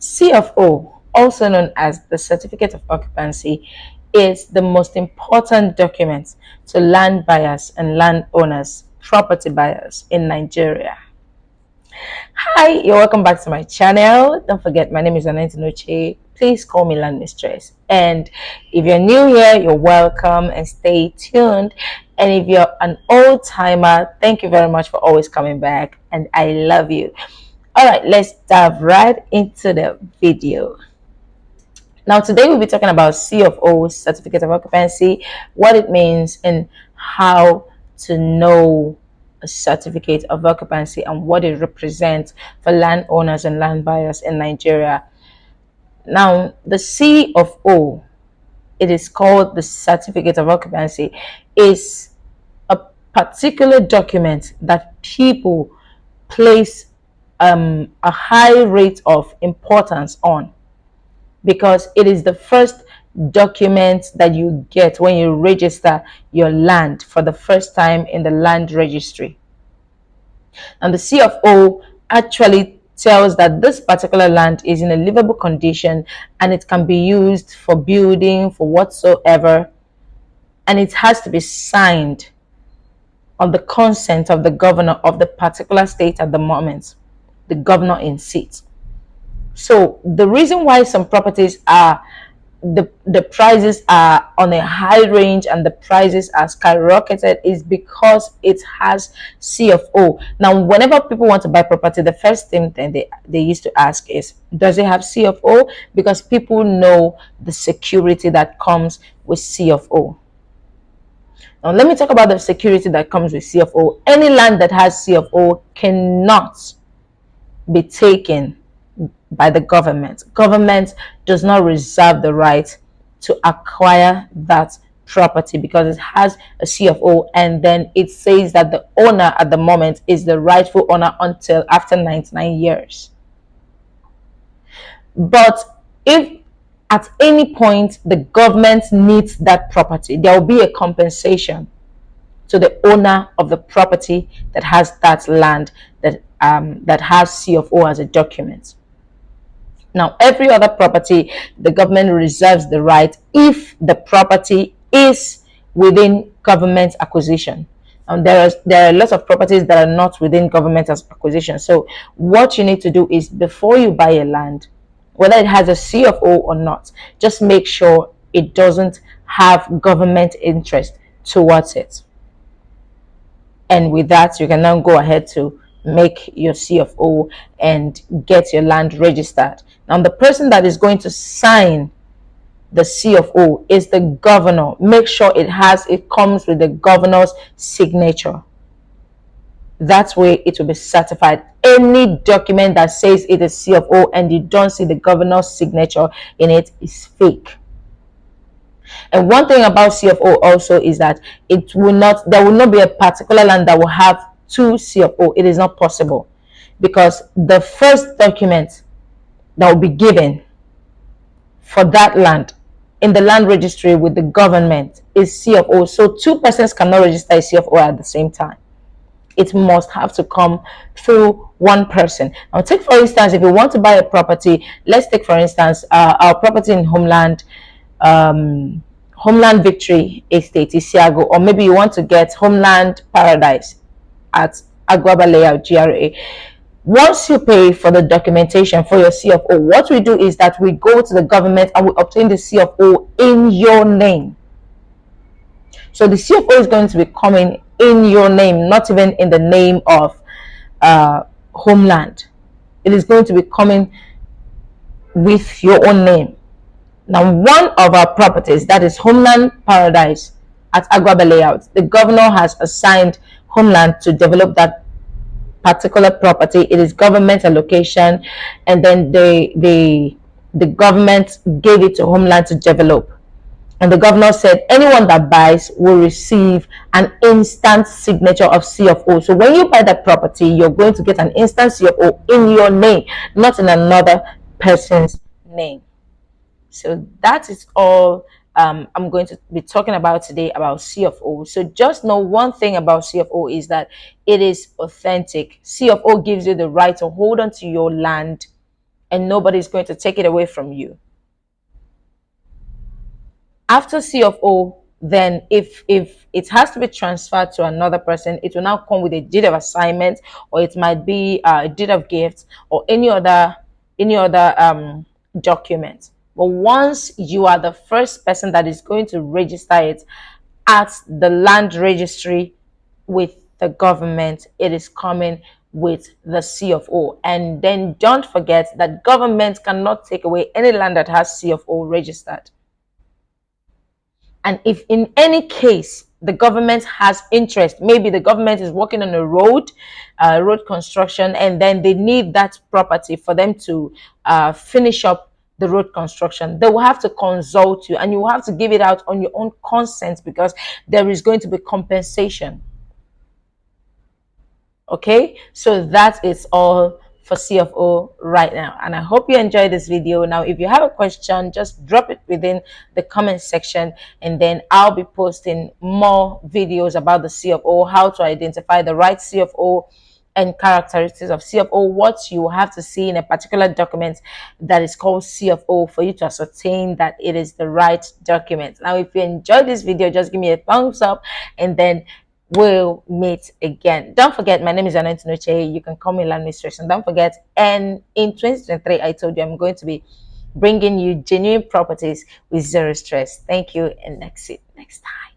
CFO, also known as the Certificate of Occupancy, is the most important document to land buyers and landowners, property buyers in Nigeria. Hi, you're welcome back to my channel. Don't forget, my name is Ananti Noche. Please call me Land Mistress. And if you're new here, you're welcome and stay tuned. And if you're an old timer, thank you very much for always coming back. And I love you. All right, let's dive right into the video. Now, today we'll be talking about CFO, Certificate of Occupancy, what it means, and how to know a certificate of occupancy and what it represents for landowners and land buyers in Nigeria. Now, the CFO, it is called the Certificate of Occupancy, is a particular document that people place a high rate of importance on, because it is the first document that you get when you register your land for the first time in the land registry. And the CFO actually tells that this particular land is in a livable condition and it can be used for building, for whatsoever, and it has to be signed on the consent of the governor of the particular state at the moment, the governor in seat. So the reason why some properties are the prices are on a high range and the prices are skyrocketed is because it has CFO. Now, whenever people want to buy property, the first thing they used to ask is, does it have CFO? Because people know the security that comes with CFO. Now, let me talk about the security that comes with CFO. Any land that has CFO cannot be taken by the government. Government does not reserve the right to acquire that property because it has a CFO, and then it says that the owner at the moment is the rightful owner until after 99 years. But if at any point the government needs that property, there will be a compensation to the owner of the property that has that land that has CFO as a document. Now, every other property, the government reserves the right if the property is within government acquisition. And there are lots of properties that are not within government acquisition. So what you need to do is, before you buy a land, whether it has a CFO or not, just make sure it doesn't have government interest towards it. And with that, you can now go ahead to make your CFO and get your land registered. Now, the person that is going to sign the CFO is the governor. Make sure it comes with the governor's signature. That way it will be certified. Any document that says it is CFO and you don't see the governor's signature in it is fake. And one thing about CFO also is that there will not be a particular land that will have two CFO. It is not possible, because the first document that will be given for that land in the land registry with the government is CFO. So two persons cannot register a CFO at the same time. It must have to come through one person. Now, take for instance, if you want to buy a property, let's take for instance our property in Homeland Victory Estate, Isiago, or maybe you want to get Homeland Paradise at Agwaba Layout, GRA. Once you pay for the documentation for your CFO, what we do is that we go to the government and we obtain the CFO in your name. So the CFO is going to be coming in your name, not even in the name of Homeland. It is going to be coming with your own name. Now, one of our properties, that is Homeland Paradise at Agwaba Layout, the governor has assigned Homeland to develop that particular property. It is government allocation, and then the government gave it to Homeland to develop. And the governor said anyone that buys will receive an instant signature of CFO. So when you buy that property, you're going to get an instant CFO in your name, not in another person's name. So that is all I'm going to be talking about today about CFO. So just know one thing about CFO is that it is authentic. CFO gives you the right to hold on to your land and nobody's going to take it away from you. After C of O, then if it has to be transferred to another person, it will now come with a deed of assignment, or it might be a deed of gift, or any other document. But once you are the first person that is going to register it at the land registry with the government, it is coming with the C of O. And then don't forget that government cannot take away any land that has C of O registered. And if in any case the government has interest, maybe the government is working on a road construction, and then they need that property for them to finish up the road construction, they will have to consult you, and you will have to give it out on your own consent, because there is going to be compensation. Okay, so that is all for CFO right now, and I hope you enjoyed this video. Now if you have a question, just drop it within the comment section, and then I'll be posting more videos about the CFO, how to identify the right CFO, and characteristics of CFO, what you have to see in a particular document that is called CFO for you to ascertain that it is the right document. Now if you enjoyed this video, just give me a thumbs up, and then we'll meet again. Don't forget, my name is Anant Noche. You can call me Land Mistress. And don't forget, and in 2023, I told you I'm going to be bringing you genuine properties with zero stress. Thank you, and next time.